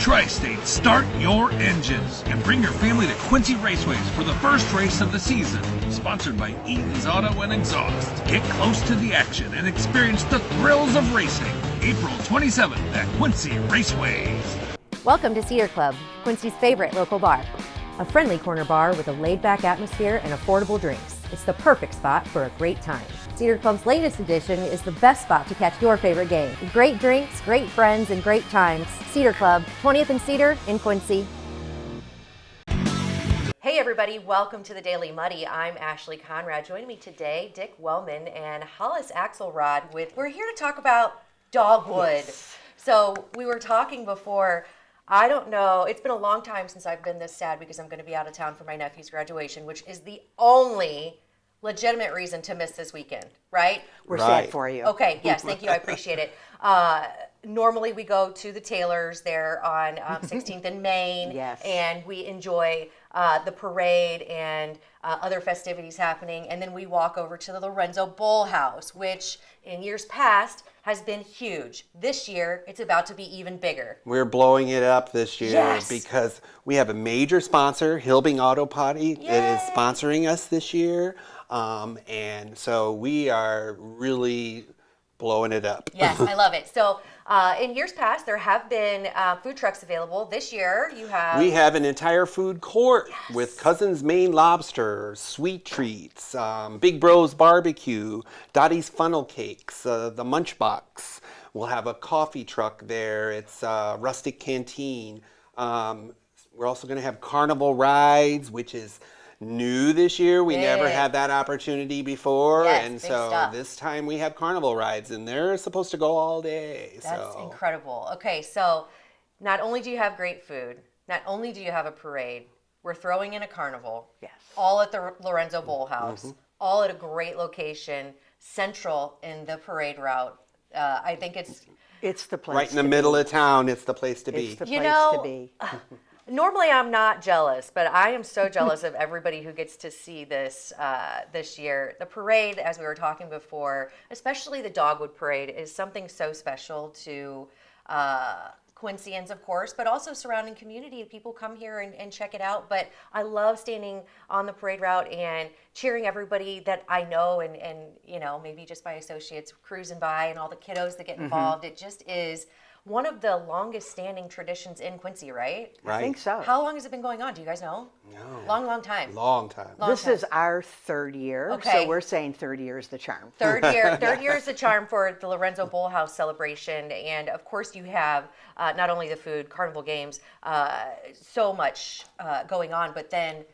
Tri-State, start your engines and bring your family to Quincy Raceways for the first race of the season. Sponsored by Eaton's Auto and Exhaust. Get close to the action and experience the thrills of racing. April 27th at Quincy Raceways. Welcome to Cedar Club, Quincy's favorite local bar. A friendly corner bar with a laid-back atmosphere and affordable drinks. It's the perfect spot for a great time. Cedar Club's latest edition is the best spot to catch your favorite game. Great drinks, great friends, and great times. Cedar Club, 20th and Cedar in Quincy. Hey everybody, welcome to the Daily Muddy. I'm Ashley Conrad. Joining me today, Dick Wellman and Hollis Axelrod. We're here to talk about Dogwood. Yes. So we were talking before. I don't know. It's been a long time since I've been this sad because I'm going to be out of town for my nephew's graduation, which is the only legitimate reason to miss this weekend, right? We're sad for you. Okay, yes, thank you. I appreciate it. Normally we go to the Taylors there on 16th and Main, yes, and we enjoy the parade and other festivities happening, and then we walk over to the Lorenzo Bull House, which in years past has been huge. This year, it's about to be even bigger. We're blowing it up this year because we have a major sponsor, Hilbing Auto Potty, that is sponsoring us this year. And so we are really blowing it up. Yes, I love it. So in years past, there have been food trucks available. This year, we have an entire food court with Cousin's Maine Lobster, Sweet Treats, Big Bro's Barbecue, Dottie's Funnel Cakes, the Munch Box. We'll have a coffee truck there. It's a rustic canteen. We're also going to have carnival rides, which is new this year. We never had that opportunity before, and so this time we have carnival rides, and they're supposed to go all day. That's incredible. Okay, so not only do you have great food, not only do you have a parade, we're throwing in a carnival. Yes. All at the Lorenzo Bull House, all at a great location, central in the parade route. I think it's the place right in the middle of town. It's the place to be. It's the place to be. Normally, I'm not jealous, but I am so jealous of everybody who gets to see this this year. The parade, as we were talking before, especially the Dogwood Parade, is something so special to Quincyans, of course, but also surrounding community. People come here and check it out. But I love standing on the parade route and cheering everybody that I know and you know, maybe just by associates cruising by and all the kiddos that get involved. It just is one of the longest standing traditions in Quincy, right? Right. I think so. How long has it been going on? Do you guys know? No. Long time. Long time. This is our third year, so we're saying third year is the charm. Third year is the charm for the Lorenzo Bull House celebration. And of course you have not only the food, carnival games, so much going on, but then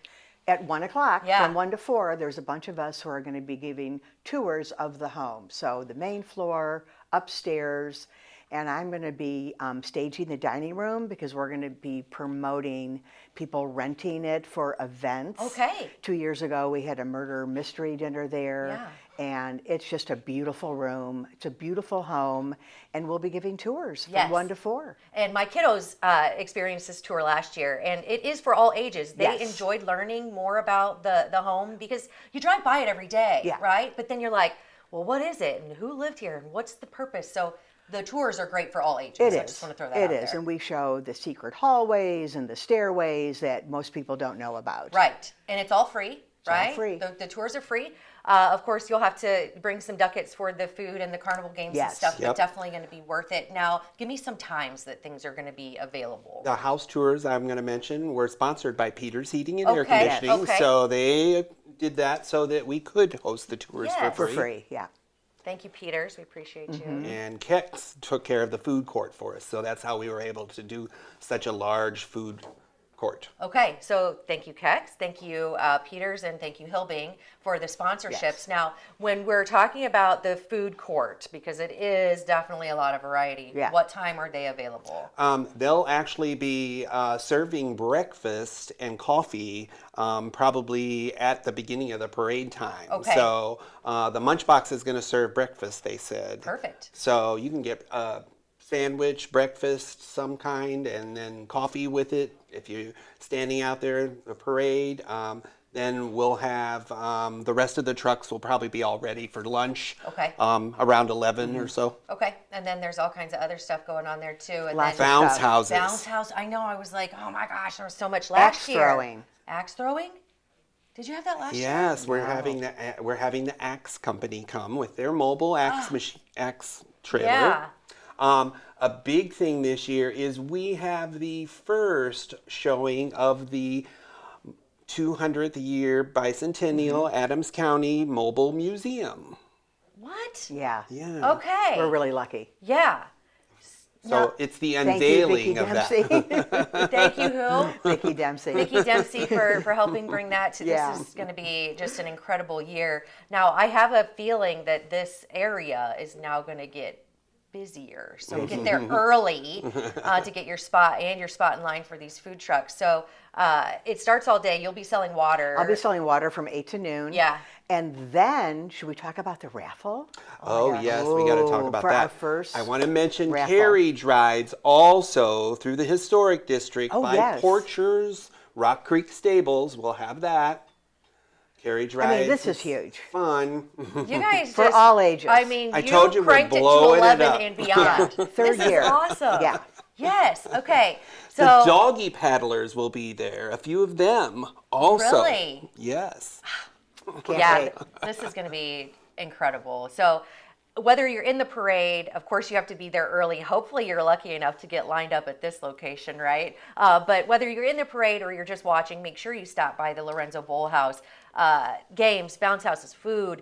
at 1 o'clock, from 1 to 4, there's a bunch of us who are going to be giving tours of the home. So the main floor, upstairs, and I'm going to be staging the dining room because we're going to be promoting people renting it for events. Okay. 2 years ago, we had a murder mystery dinner there. Yeah. And it's just a beautiful room. It's a beautiful home. And we'll be giving tours from 1 to 4. And my kiddos experienced this tour last year. And it is for all ages. They enjoyed learning more about the home because you drive by it every day, right? But then you're like, well, what is it? And who lived here? And what's the purpose? So the tours are great for all ages. I just want to throw that out there. It is, and we show the secret hallways and the stairways that most people don't know about. Right, and it's all free, right? All free. The tours are free. Of course, you'll have to bring some ducats for the food and the carnival games and stuff, but definitely going to be worth it. Now, give me some times that things are going to be available. The house tours I'm going to mention were sponsored by Peter's Heating and Air Conditioning, so they did that so that we could host the tours for free. For free, yeah. Thank you, Peters. We appreciate you. And Kex took care of the food court for us, so that's how we were able to do such a large food court. Okay, so thank you, Kex, thank you, Peters, and thank you, Hilbing, for the sponsorships. Yes. Now, when we're talking about the food court, because it is definitely a lot of variety, what time are they available? They'll actually be serving breakfast and coffee probably at the beginning of the parade time. Okay. So the Munch Box is going to serve breakfast, they said. Perfect. So you can get sandwich, breakfast, some kind, and then coffee with it if you're standing out there in the parade. Then we'll have the rest of the trucks will probably be all ready for lunch. Okay. Around 11 or so. Okay. And then there's all kinds of other stuff going on there too. And Lots then of Bounce stuff. houses. bounce house. I know. I was like, oh my gosh, there was so much last year. Throwing. Axe throwing. Did you have that last year? Yes, we're having the Axe Company come with their mobile axe axe trailer. Yeah. A big thing this year is we have the first showing of the 200th year bicentennial Adams County Mobile Museum. What? Yeah. Yeah. Okay. We're really lucky. Yeah. So it's the Thank you, unveiling Vicki of Dempsey. that. Thank you, who? Vicki Dempsey. Vicki Dempsey for helping bring that to Yeah. This is going to be just an incredible year. Now, I have a feeling that this area is now going to get busier. So get there early to get your spot in line for these food trucks. So it starts all day. You'll be selling water. I'll be selling water from 8 to noon. Yeah. And then, should we talk about the raffle? Oh, yes, we got to talk about for that. our first I want to mention raffle. carriage rides also through the historic district Oh, by yes. Porchers, Rock Creek Stables. We'll have that. Carriage rides. I mean, this is huge. Fun. You guys For just, all ages. I mean, I told you we're cranked it to blowing it 11 up. and beyond. Third This year. is awesome. Yeah. Yes. Okay. So The doggy paddlers will be there. A few of them also. Really? Yes. Can't yeah, wait. this is going to be incredible. So whether you're in the parade, of course you have to be there early. Hopefully you're lucky enough to get lined up at this location, right? But whether you're in the parade or you're just watching, make sure you stop by the Lorenzo Bull House. Games, bounce houses, food,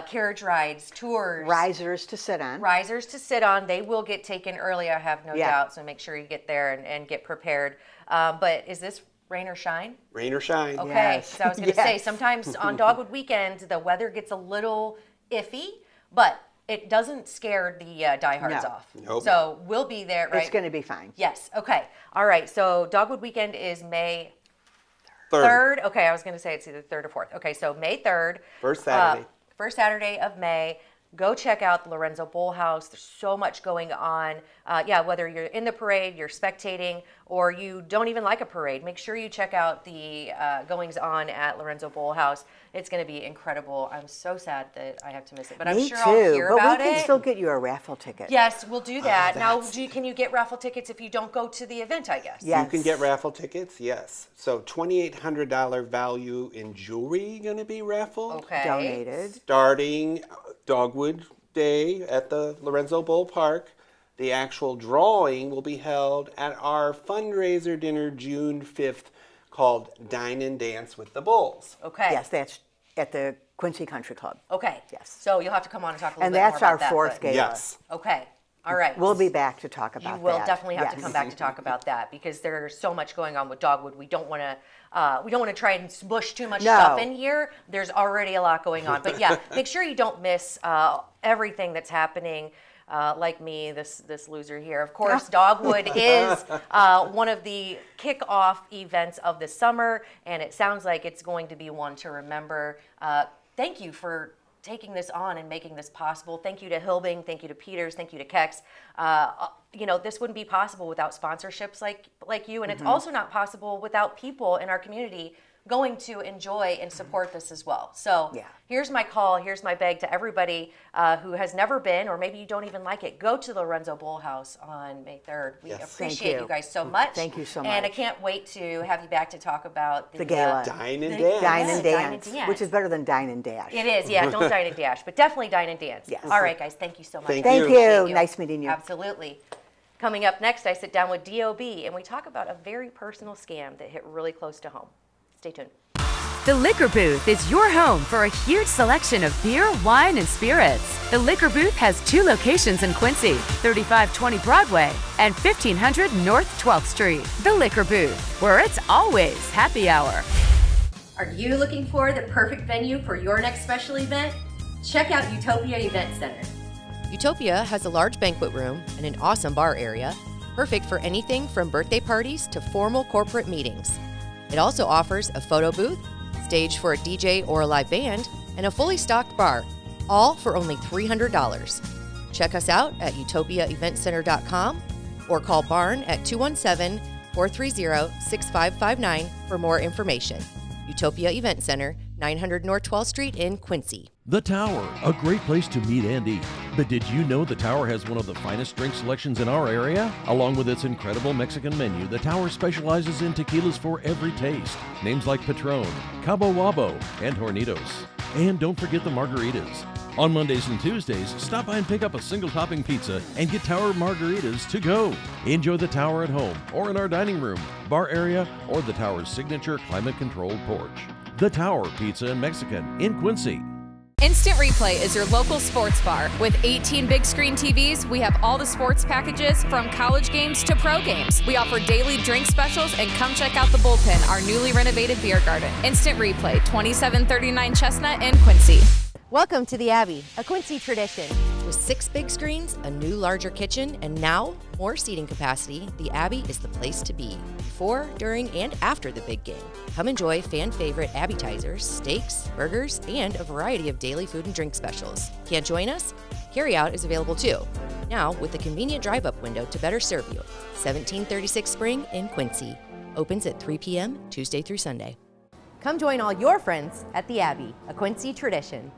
carriage rides, tours. Risers to sit on. Risers to sit on. They will get taken early, I have no Yeah. doubt. So make sure you get there and get prepared. But is this rain or shine? Rain or shine. Okay, Yes. so I was going to say, Yes. sometimes on Dogwood weekends, the weather gets a little iffy, but it doesn't scare the diehards No. off. Nope. So we'll be there, right? It's going to be fine. Yes, okay. All right, so Dogwood weekend is May Third. 3rd. Okay, I was going to say it's either 3rd or 4th. Okay, so May 3rd. First Saturday. First Saturday of May. Go check out the Lorenzo Bull House. There's so much going on. Whether you're in the parade, you're spectating, or you don't even like a parade, make sure you check out the goings on at Lorenzo Bull House. It's going to be incredible. I'm so sad that I have to miss it, but I'm Me sure too. I'll hear but about we can it. still get you a raffle ticket. Yes, we'll do that. Now, that's- can you get raffle tickets if you don't go to the event, I guess? Yeah. You can get raffle tickets, yes. So $2,800 value in jewelry going to be raffled. Okay. Donated. Starting Dogwood Day at the Lorenzo Bull Park. The actual drawing will be held at our fundraiser dinner June 5th called Dine and Dance with the Bulls. Okay. Yes, that's at the Quincy Country Club. Okay. Yes. So you'll have to come on and talk a little And bit more that's about our that, fourth but- gala. Yes. Okay. All right. We'll be back to talk about You will that. definitely have to Yes. come back to talk about that because there's so much going on with Dogwood. We don't want to try and smush too much No. stuff in here. There's already a lot going on, but yeah, make sure you don't miss everything that's happening. Like me, this loser here. Of course, Dogwood is one of the kickoff events of the summer, and it sounds like it's going to be one to remember. Thank you for taking this on and making this possible. Thank you to Hilbing. Thank you to Peters. Thank you to Kex. This wouldn't be possible without sponsorships like you, and it's also not possible without people in our community going to enjoy and support this as well. So Yeah. here's my call, here's my beg to everybody who has never been, or maybe you don't even like it, go to the Lorenzo Bull House on May 3rd. We Yes. appreciate Thank you you. guys so much. Thank you so And I much. can't wait to have you back to talk about The gala. Dine and The- Dance. Dine Yes, and dine dance, and dance. which is better than dine and dash. It is, yeah, don't dine and dash, but definitely dine and dance. Yes. All right, guys, thank you so much. Thank Thank you. you. Appreciate Nice meeting you. Absolutely. Coming up next, I sit down with DOB and we talk about a very personal scam that hit really close to home. Stay tuned. The Liquor Booth is your home for a huge selection of beer, wine, and spirits. The Liquor Booth has 2 locations in Quincy, 3520 Broadway and 1500 North 12th Street. The Liquor Booth, where it's always happy hour. Are you looking for the perfect venue for your next special event? Check out Utopia Event Center. Utopia has a large banquet room and an awesome bar area, perfect for anything from birthday parties to formal corporate meetings. It also offers a photo booth, stage for a DJ or a live band, and a fully stocked bar, all for only $300. Check us out at utopiaeventcenter.com or call Barn at 217-430-6559 for more information. Utopia Event Center, 900 North 12th Street in Quincy. The Tower, a great place to meet and eat. But did you know the Tower has one of the finest drink selections in our area? Along with its incredible Mexican menu, the Tower specializes in tequilas for every taste. Names like Patron, Cabo Wabo, and Hornitos. And don't forget the margaritas. On Mondays and Tuesdays, stop by and pick up a single topping pizza and get Tower margaritas to go. Enjoy the Tower at home or in our dining room, bar area, or the Tower's signature climate-controlled porch. The Tower Pizza and Mexican in Quincy. Instant Replay is your local sports bar. With 18 big screen TVs, we have all the sports packages from college games to pro games. We offer daily drink specials, and come check out the Bullpen, our newly renovated beer garden. Instant Replay, 2739 Chestnut in Quincy. Welcome to the Abbey, a Quincy tradition. With 6 big screens, a new larger kitchen, and now more seating capacity, the Abbey is the place to be. Before, during, and after the big game. Come enjoy fan favorite appetizers, steaks, burgers, and a variety of daily food and drink specials. Can't join us? Carryout is available too. Now with a convenient drive-up window to better serve you. 1736 Spring in Quincy. Opens at 3 p.m. Tuesday through Sunday. Come join all your friends at the Abbey, a Quincy tradition.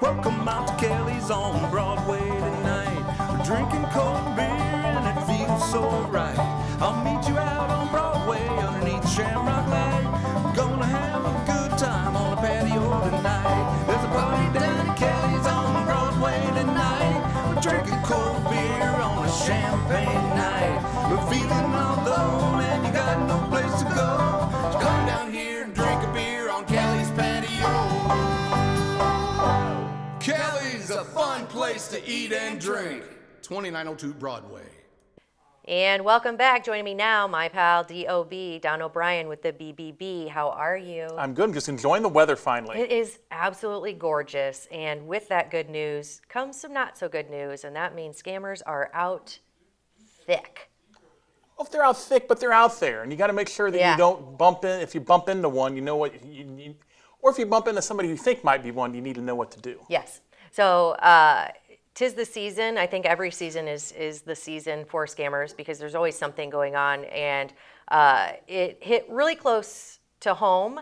Welcome out to Kelly's on Broadway tonight. We're drinking cold beer and it feels so right. I'll meet you out on Broadway underneath Shamrock Light. We're gonna have a good time on the patio tonight. There's a party down at Kelly's on Broadway tonight. We're drinking cold beer on a champagne night. We're feeling all alone and you got no place to go. So come down here and drink a beer on Kelly's patio. Kelly's a fun place to eat and drink. 2902 Broadway. And welcome back. Joining me now, my pal D.O.B., Don O'Brien with the BBB. How are you? I'm good. I'm just enjoying the weather finally. It is absolutely gorgeous. And with that good news comes some not so good news. And that means scammers are out thick. Well, if they're out thick, but they're out there. And you got to make sure that you don't bump in. If you bump into one, you know what you or if you bump into somebody you think might be one, you need to know what to do. Yes. So, 'tis the season. I think every season is the season for scammers because there's always something going on. And it hit really close to home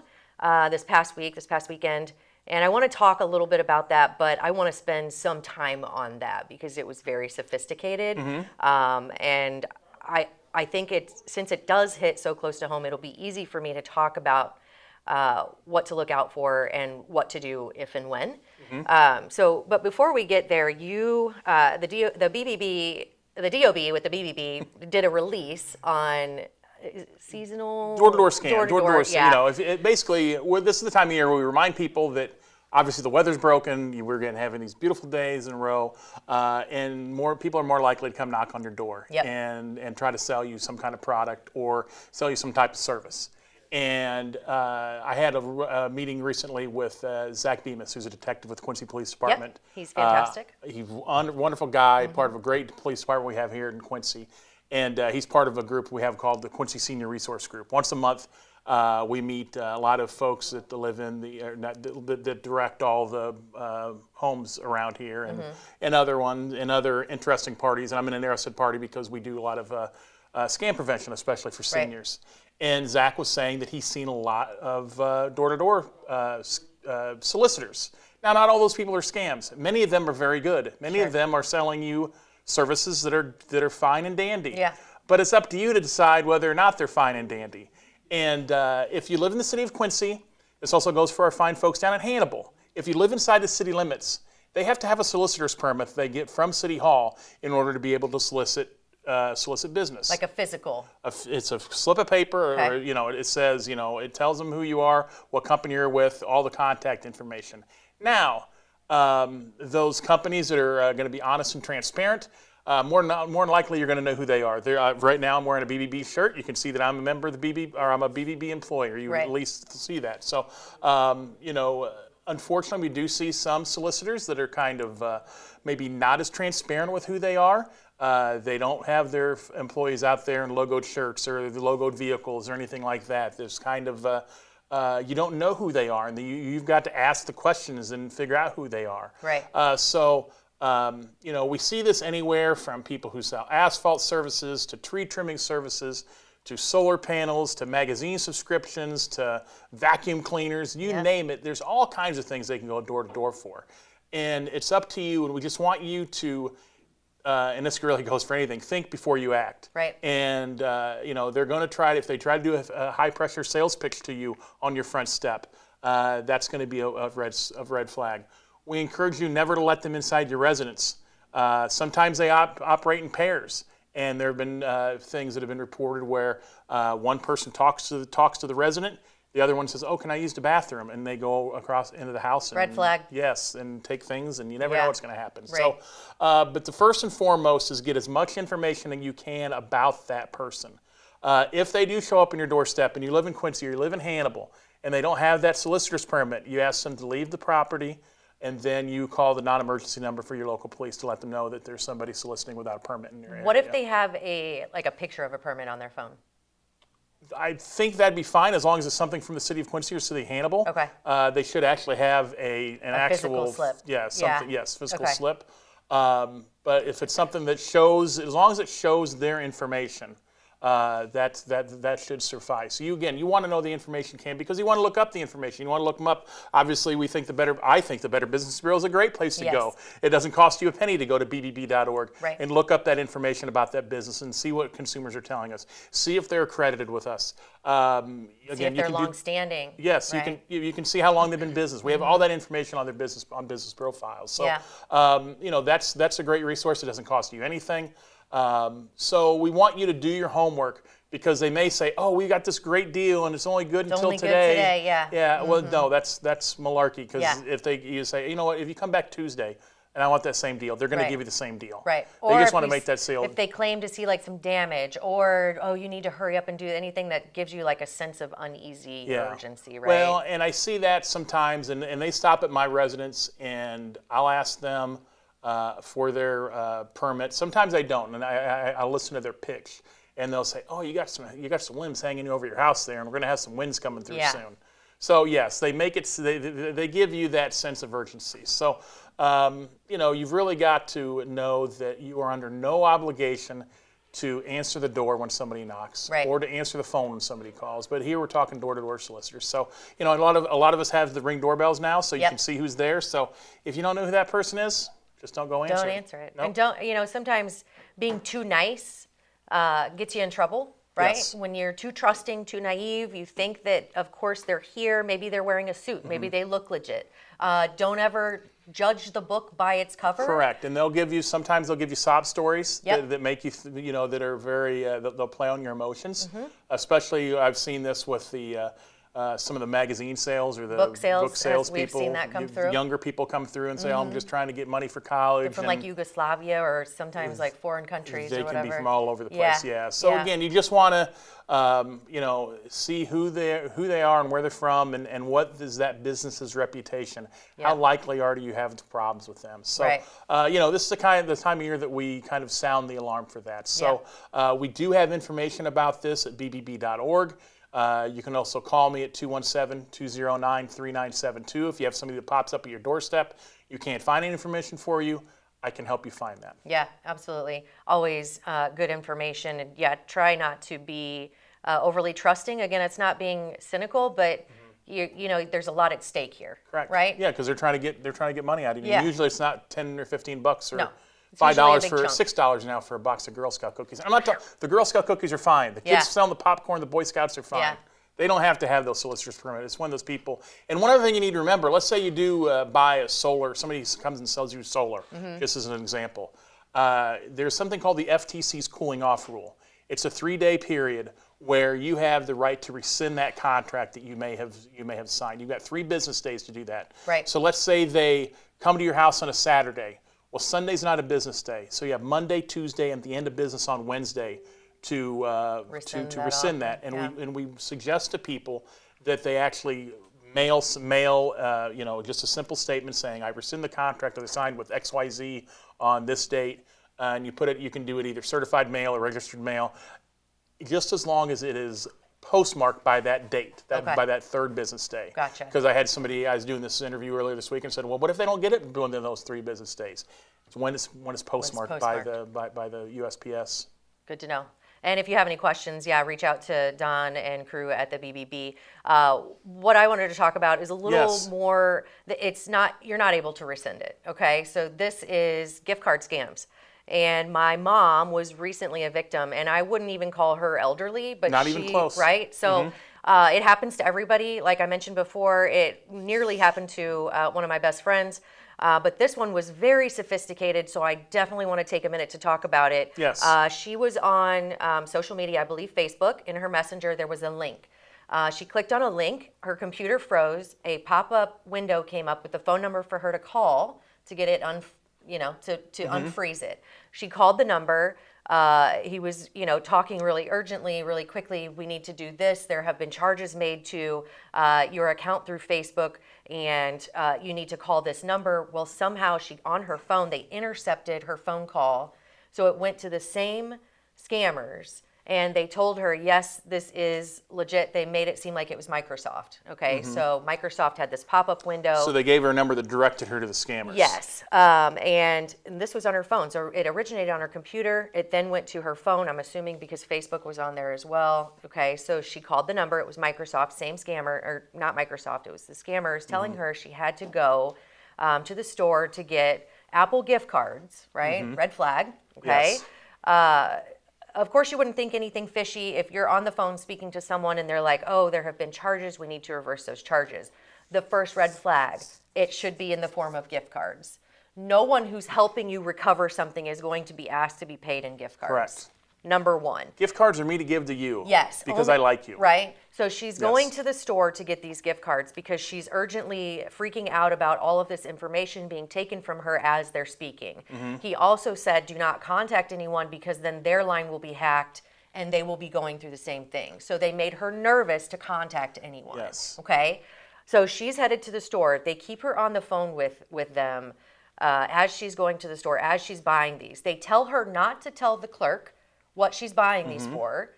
this past weekend. And I want to talk a little bit about that, but I want to spend some time on that because it was very sophisticated. Mm-hmm. And I think since it does hit so close to home, it'll be easy for me to talk about what to look out for and what to do if and when. Mm-hmm. But before we get there, the DOB with the BBB did a release on seasonal door-to-door scam. Door-to-door, yeah. You know, basically, this is the time of year where we remind people that obviously the weather's broken. We're going to having these beautiful days in a row, and more people are more likely to come knock on your door and try to sell you some kind of product or sell you some type of service. And I had a meeting recently with Zach Bemis, who's a detective with the Quincy Police Department. Yep, he's fantastic. He's a wonderful guy, part of a great police department we have here in Quincy. And he's part of a group we have called the Quincy Senior Resource Group. Once a month, we meet a lot of folks that live in that direct all the homes around here and other interesting parties. And I'm in an interested party because we do a lot of scam prevention, especially for seniors. Right. And Zach was saying that he's seen a lot of door-to-door solicitors. Now, not all those people are scams. Many of them are very good. Many of them are selling you services that are fine and dandy. Yeah. But it's up to you to decide whether or not they're fine and dandy. And if you live in the city of Quincy, this also goes for our fine folks down at Hannibal. If you live inside the city limits, they have to have a solicitor's permit they get from City Hall in order to be able to solicit business. Like a physical. It's a slip of paper, or it says, it tells them who you are, what company you're with, all the contact information. Now, those companies that are going to be honest and transparent, more than likely you're going to know who they are. Right now I'm wearing a BBB shirt. You can see that I'm a member of the BBB, or I'm a BBB employer. You at least see that. So, unfortunately, we do see some solicitors that are kind of maybe not as transparent with who they are. They don't have their employees out there in logoed shirts or the logoed vehicles or anything like that. There's kind of, you don't know who they are, and you've got to ask the questions and figure out who they are. Right. We see this anywhere from people who sell asphalt services to tree trimming services to solar panels, to magazine subscriptions, to vacuum cleaners, you name it. There's all kinds of things they can go door to door for. And it's up to you, and we just want you to, and this really goes for anything, think before you act. Right. And, you know, they're going to try, if they try to do a high-pressure sales pitch to you on your front step, that's going to be a red flag. We encourage you never to let them inside your residence. Sometimes they operate in pairs. And there have been things that have been reported where one person talks to the resident, the other one says, "Oh, can I use the bathroom?" And they go across into the house. Red flag. Yes, and take things, and you never know what's going to happen. Right. So, but the first and foremost is get as much information as you can about that person. If they do show up on your doorstep, and you live in Quincy or you live in Hannibal, and they don't have that solicitor's permit, you ask them to leave the property. And then you call the non-emergency number for your local police to let them know that there's somebody soliciting without a permit in your area. What if they have a picture of a permit on their phone? I think that'd be fine as long as it's something from the city of Quincy or city of Hannibal. Okay. They should actually have an actual physical slip. Physical slip. But if it's something that shows, as long as it shows their information, that should suffice. You want to know the information because you want to look up the information. You want to look them up. Obviously, I think the Better Business Bureau is a great place to go. It doesn't cost you a penny to go to bbb.org and look up that information about that business and see what consumers are telling us. See if they're accredited with us. See if they're long-standing. Yes, right? you can see how long they've been in business. We have all that information on their business profiles. So that's a great resource. It doesn't cost you anything. So we want you to do your homework because they may say, "Oh, we got this great deal and it's only good until today." Yeah. Well, no, that's malarkey because if you say, "You know what? If you come back Tuesday and I want that same deal," they're going to give you the same deal. Right. They just want to make that sale. If they claim to see like some damage or you need to hurry up and do anything that gives you like a sense of uneasy urgency, right? Well, and I see that sometimes, and they stop at my residence and I'll ask them for their permit. Sometimes I don't, and I'll listen to their pitch, and they'll say, "Oh, you got some limbs hanging over your house there, and we're going to have some winds coming through soon." So yes, they make it. They give you that sense of urgency. So you've really got to know that you are under no obligation to answer the door when somebody knocks, or to answer the phone when somebody calls. But here we're talking door-to-door solicitors. So a lot of us have the Ring doorbells now, so you can see who's there. So if you don't know who that person is, just don't go answer it. Don't answer it. Nope. And sometimes being too nice gets you in trouble, right? Yes. When you're too trusting, too naive, you think that, of course, they're here. Maybe they're wearing a suit. Maybe they look legit. Don't ever judge the book by its cover. Correct. And sometimes they'll give you sob stories that make you, that are very, they'll play on your emotions. Especially, I've seen this with the some of the magazine sales or the book sales we've people. Seen that come through. Younger people come through and say, "Oh, I'm just trying to get money for college." They're from like Yugoslavia or sometimes like foreign countries or whatever. They can be from all over the place. So again, you just want to see who they are and where they're from and what is that business's reputation. How likely are you have problems with them? So this is the time of year that we kind of sound the alarm for that. So we do have information about this at bbb.org. You can also call me at 217-209-3972. If you have somebody that pops up at your doorstep, you can't find any information for you, I can help you find that. Yeah, absolutely. Always good information. And try not to be overly trusting. Again, it's not being cynical, but there's a lot at stake here. Correct. Right? Yeah, because they're trying to get money out of you. Yeah. Usually it's not $10 or $15 or no. $5 for $6 now for a box of Girl Scout cookies. I'm not talking. The Girl Scout cookies are fine. The kids selling the popcorn, the Boy Scouts are fine. They don't have to have those solicitors permit. It's one of those people. And one other thing you need to remember, let's say you do buy a solar, somebody comes and sells you solar, just as an example. There's something called the FTC's cooling off rule. It's a 3-day period where you have the right to rescind that contract that you may have signed. You've got 3 business days to do that. Right. So let's say they come to your house on a Saturday. Well, Sunday's not a business day, so you have Monday, Tuesday, and the end of business on Wednesday to rescind that. And we suggest to people that they actually mail just a simple statement saying, "I rescind the contract that I signed with XYZ on this date," and you can do it either certified mail or registered mail, just as long as it is postmarked by that date, by that 3rd business day. Gotcha. Because I was doing this interview earlier this week and said, well, what if they don't get it within those 3 business days? It's when it's postmarked by the USPS. Good to know. And if you have any questions, reach out to Don and crew at the BBB. What I wanted to talk about is a little more, you're not able to rescind it, okay? So this is gift card scams. And my mom was recently a victim, and I wouldn't even call her elderly, but not even close. Right? So it happens to everybody. Like I mentioned before, it nearly happened to one of my best friends. But this one was very sophisticated, so I definitely want to take a minute to talk about it. Yes. She was on social media, I believe Facebook. In her messenger, there was a link. She clicked on a link. Her computer froze. A pop-up window came up with the phone number for her to call to get it to unfreeze it. She called the number. He was, talking really urgently, really quickly. We need to do this. There have been charges made to your account through Facebook, and you need to call this number. Well, somehow on her phone, they intercepted her phone call. So it went to the same scammers, and they told her, yes, this is legit. They made it seem like it was Microsoft. Okay, so Microsoft had this pop-up window. So they gave her a number that directed her to the scammers. Yes, and this was on her phone. So it originated on her computer. It then went to her phone, I'm assuming because Facebook was on there as well. Okay, so she called the number. It was Microsoft, same scammer, or not Microsoft, it was the scammers telling her she had to go to the store to get Apple gift cards, right? Red flag, okay? Yes. Of course, you wouldn't think anything fishy if you're on the phone speaking to someone and they're like, oh, there have been charges, we need to reverse those charges. The first red flag, it should be in the form of gift cards. No one who's helping you recover something is going to be asked to be paid in gift cards. Correct. Number one. Gift cards are me to give to you. Yes. Because I like you. Right? So she's going to the store to get these gift cards because she's urgently freaking out about all of this information being taken from her as they're speaking. He also said, do not contact anyone because then their line will be hacked and they will be going through the same thing. So they made her nervous to contact anyone. Yes. Okay? So she's headed to the store. They keep her on the phone with them as she's going to the store, as she's buying these. They tell her not to tell the clerk what she's buying these for,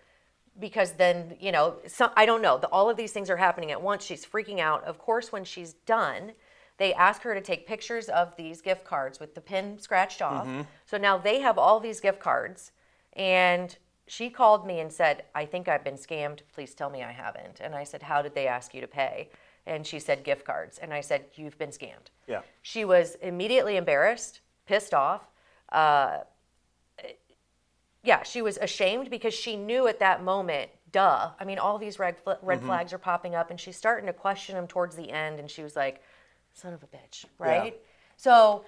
because then, I don't know, all of these things are happening at once. She's freaking out. Of course, when she's done, they ask her to take pictures of these gift cards with the pin scratched off. So now they have all these gift cards, and she called me and said, I think I've been scammed. Please tell me I haven't. And I said, how did they ask you to pay? And she said, gift cards. And I said, you've been scammed. Yeah. She was immediately embarrassed, pissed off. She was ashamed because she knew at that moment, I mean, all these red flags are popping up, and she's starting to question them towards the end, and she was like, son of a bitch, right? Yeah. So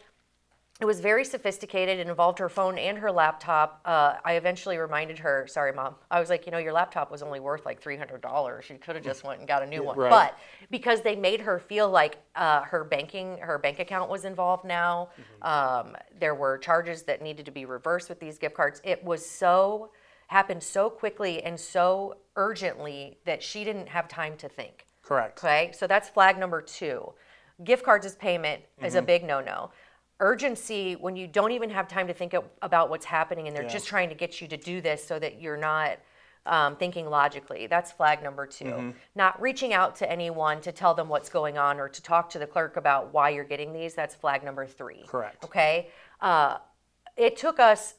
it was very sophisticated. It involved her phone and her laptop. I eventually reminded her, sorry, Mom. I was like, your laptop was only worth like $300. You could have just went and got a new one. Right. But because they made her feel like her bank account was involved now, there were charges that needed to be reversed with these gift cards. It was happened so quickly and so urgently that she didn't have time to think. Correct. Okay, so that's flag number 2. Gift cards as payment is a big no-no. Urgency, when you don't even have time to think about what's happening and they're just trying to get you to do this so that you're not thinking logically. That's flag number 2. Not reaching out to anyone to tell them what's going on or to talk to the clerk about why you're getting these. That's flag number 3. Correct. Okay. It took us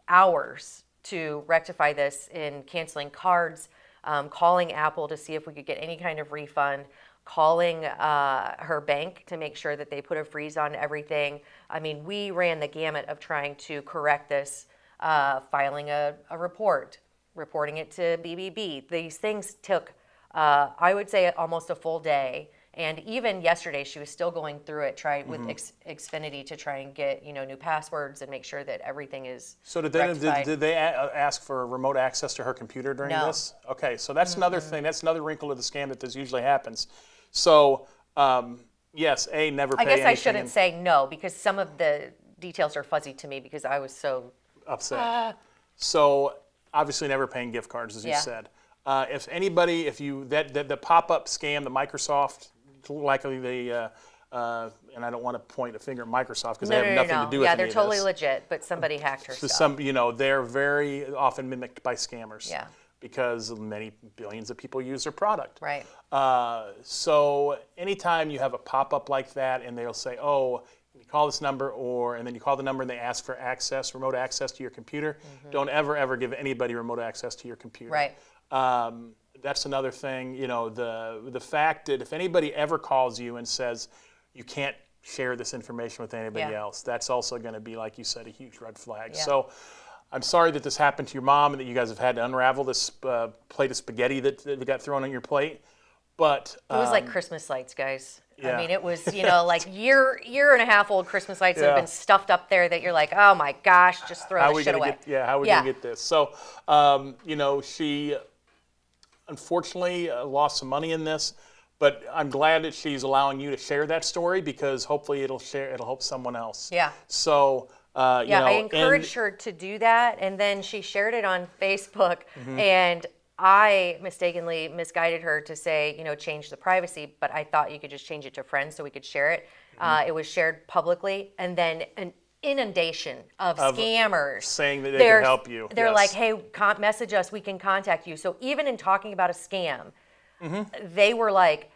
hours to rectify this in canceling cards, calling Apple to see if we could get any kind of refund, calling her bank to make sure that they put a freeze on everything. I mean, we ran the gamut of trying to correct this, filing a report, reporting it to BBB. These things took, I would say, almost a full day. And even yesterday, she was still going through it, with Xfinity to try and get new passwords and make sure that everything is. So did they ask for remote access to her computer during this? Okay, so that's another thing. That's another wrinkle of the scam that this usually happens. So yes, never pay anything. I guess I shouldn't say no because some of the details are fuzzy to me because I was so upset. So obviously, never paying gift cards, as you said. If anybody, the pop-up scam, the Microsoft. Likely they, and I don't want to point a finger at Microsoft because they have nothing to do with it. Yeah, they're totally legit, but somebody hacked her stuff. They're very often mimicked by scammers. Yeah. Because many billions of people use their product. Right. So anytime you have a pop-up like that and they'll say, oh, call this number, and then you call the number and they ask for remote access to your computer. Don't ever give anybody remote access to your computer. Right. That's another thing, the fact that if anybody ever calls you and says you can't share this information with anybody else, that's also going to be, like you said, a huge red flag. Yeah. So I'm sorry that this happened to your mom and that you guys have had to unravel this plate of spaghetti that got thrown on your plate. But it was like Christmas lights, guys. Yeah. I mean, it was, like year and a half old Christmas lights that have been stuffed up there that you're like, oh my gosh, just throw this shit away. How are we going to get this? So, she unfortunately lost some money in this, but I'm glad that she's allowing you to share that story because hopefully it'll help someone else. Yeah. So, I encouraged her to do that, and then she shared it on Facebook, and I mistakenly misguided her to say, change the privacy, but I thought you could just change it to friends so we could share it. It was shared publicly, and then an inundation of scammers saying that they can help you. They're like, hey, message us, we can contact you. So even in talking about a scam, they were like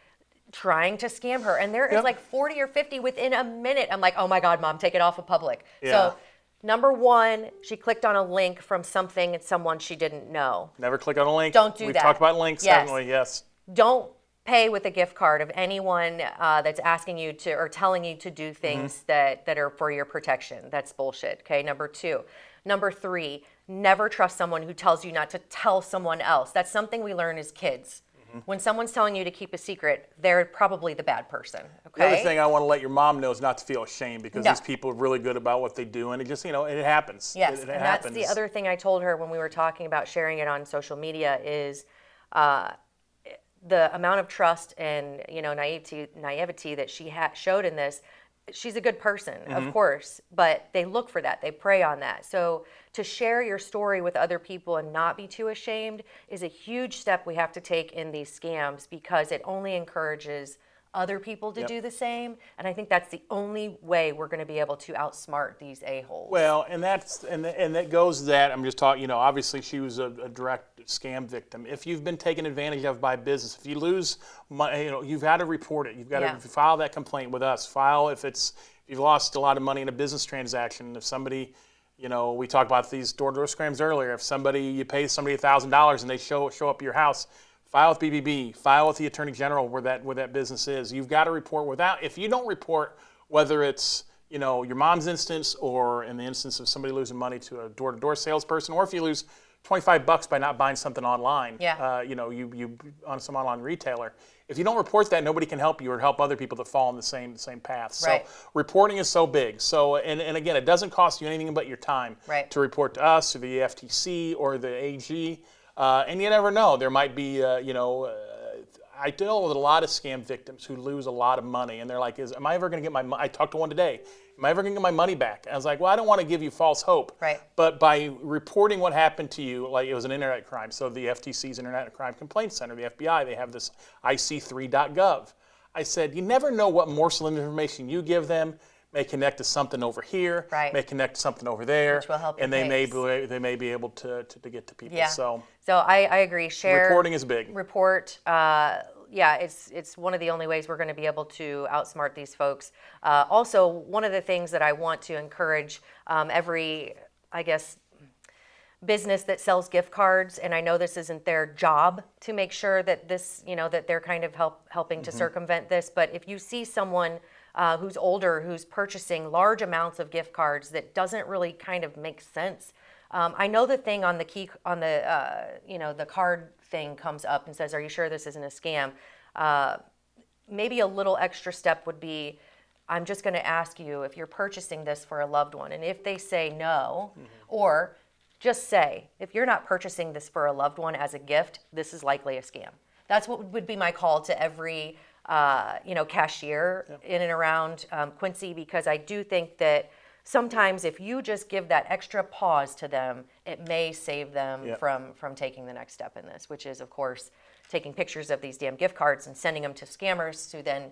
trying to scam her. And there is like 40 or 50 within a minute. I'm like, oh my God, Mom, take it off of public. Yeah. So number one, she clicked on a link from something and someone she didn't know. Never click on a link. Don't do that. We've talked about links, haven't we? Yes. Don't pay with a gift card of anyone that's asking you to or telling you to do things that are for your protection. That's bullshit. Okay, number two. Number three, never trust someone who tells you not to tell someone else. That's something we learn as kids. When someone's telling you to keep a secret, they're probably the bad person. Okay. The other thing I want to let your mom know is not to feel ashamed because these people are really good about what they do, and it just, it happens. Yes, it and happens. That's the other thing I told her when we were talking about sharing it on social media is the amount of trust and naivety that she showed in this. She's a good person, of course, but they look for that. They prey on that. So to share your story with other people and not be too ashamed is a huge step we have to take in these scams because it only encourages other people to do the same. And I think that's the only way we're going to be able to outsmart these a-holes. Well, and that goes to that. I'm just talking, obviously she was a direct scam victim. If you've been taken advantage of by business, if you lose money, you've got to report it. You've got to file that complaint with us. File if you've lost a lot of money in a business transaction. If somebody, we talked about these door-to-door scams earlier. If you pay somebody $1,000 and they show up at your house, file with BBB, file with the Attorney General where that business is. You've got to report if you don't report, whether it's, your mom's instance or in the instance of somebody losing money to a door-to-door salesperson, or if you lose $25 by not buying something online, you on some online retailer. If you don't report that, nobody can help you or help other people that fall in the same path. Right. So reporting is so big. So and again, it doesn't cost you anything but your time to report to us or the FTC or the AG. And you never know. There might be, I deal with a lot of scam victims who lose a lot of money, and they're like, am I ever going to get my money? I talked to one today. Am I ever going to get my money back? And I was like, well, I don't want to give you false hope. Right. But by reporting what happened to you, like it was an internet crime, so the FTC's Internet Crime Complaint Center, the FBI, they have this IC3.gov. I said, you never know what morsel of information you give them may connect to something over here, may connect to something over there, which will help and they may be able to get to people. Yeah. So I agree. Reporting is big. Report. It's one of the only ways we're going to be able to outsmart these folks. Also, one of the things that I want to encourage every, business that sells gift cards, and I know this isn't their job to make sure that this, that they're kind of helping to circumvent this, but if you see someone who's older, who's purchasing large amounts of gift cards that doesn't really kind of make sense. I know the thing on the card thing comes up and says, "Are you sure this isn't a scam?" Maybe a little extra step would be, I'm just going to ask you if you're purchasing this for a loved one, and if they say no, or just say, if you're not purchasing this for a loved one as a gift, this is likely a scam. That's what would be my call to every cashier in and around Quincy, because I do think that sometimes if you just give that extra pause to them, it may save them from taking the next step in this, which is, of course, taking pictures of these damn gift cards and sending them to scammers who then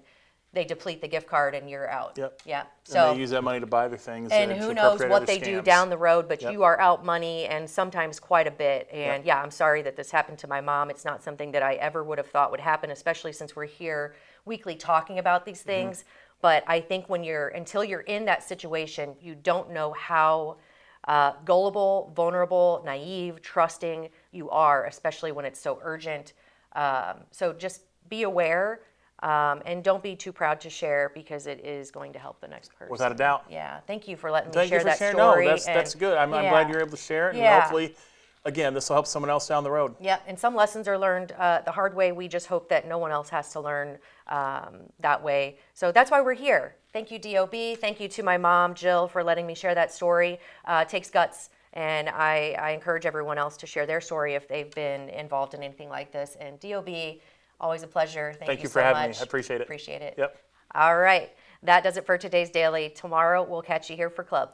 they deplete the gift card and you're out. Yep. Yeah. So and they use that money to buy the things. And who knows what they do down the road, but you are out money and sometimes quite a bit. And I'm sorry that this happened to my mom. It's not something that I ever would have thought would happen, especially since we're here weekly talking about these things. But I think until you're in that situation, you don't know how gullible, vulnerable, naive, trusting you are, especially when it's so urgent. So just be aware, and don't be too proud to share, because it is going to help the next person. Without a doubt. Yeah. Thank you for letting me Thank share you for that sharing. story. No, that's good. I'm glad you're able to share it, and hopefully, again, this will help someone else down the road. Yeah, and some lessons are learned the hard way. We just hope that no one else has to learn that way. So that's why we're here. Thank you, DOB. Thank you to my mom, Jill, for letting me share that story. It takes guts, and I encourage everyone else to share their story if they've been involved in anything like this. And DOB, always a pleasure. Thank you for so having much. me. I appreciate it. Appreciate it. Yep. All right. That does it for today's Daily. Tomorrow, we'll catch you here for Club.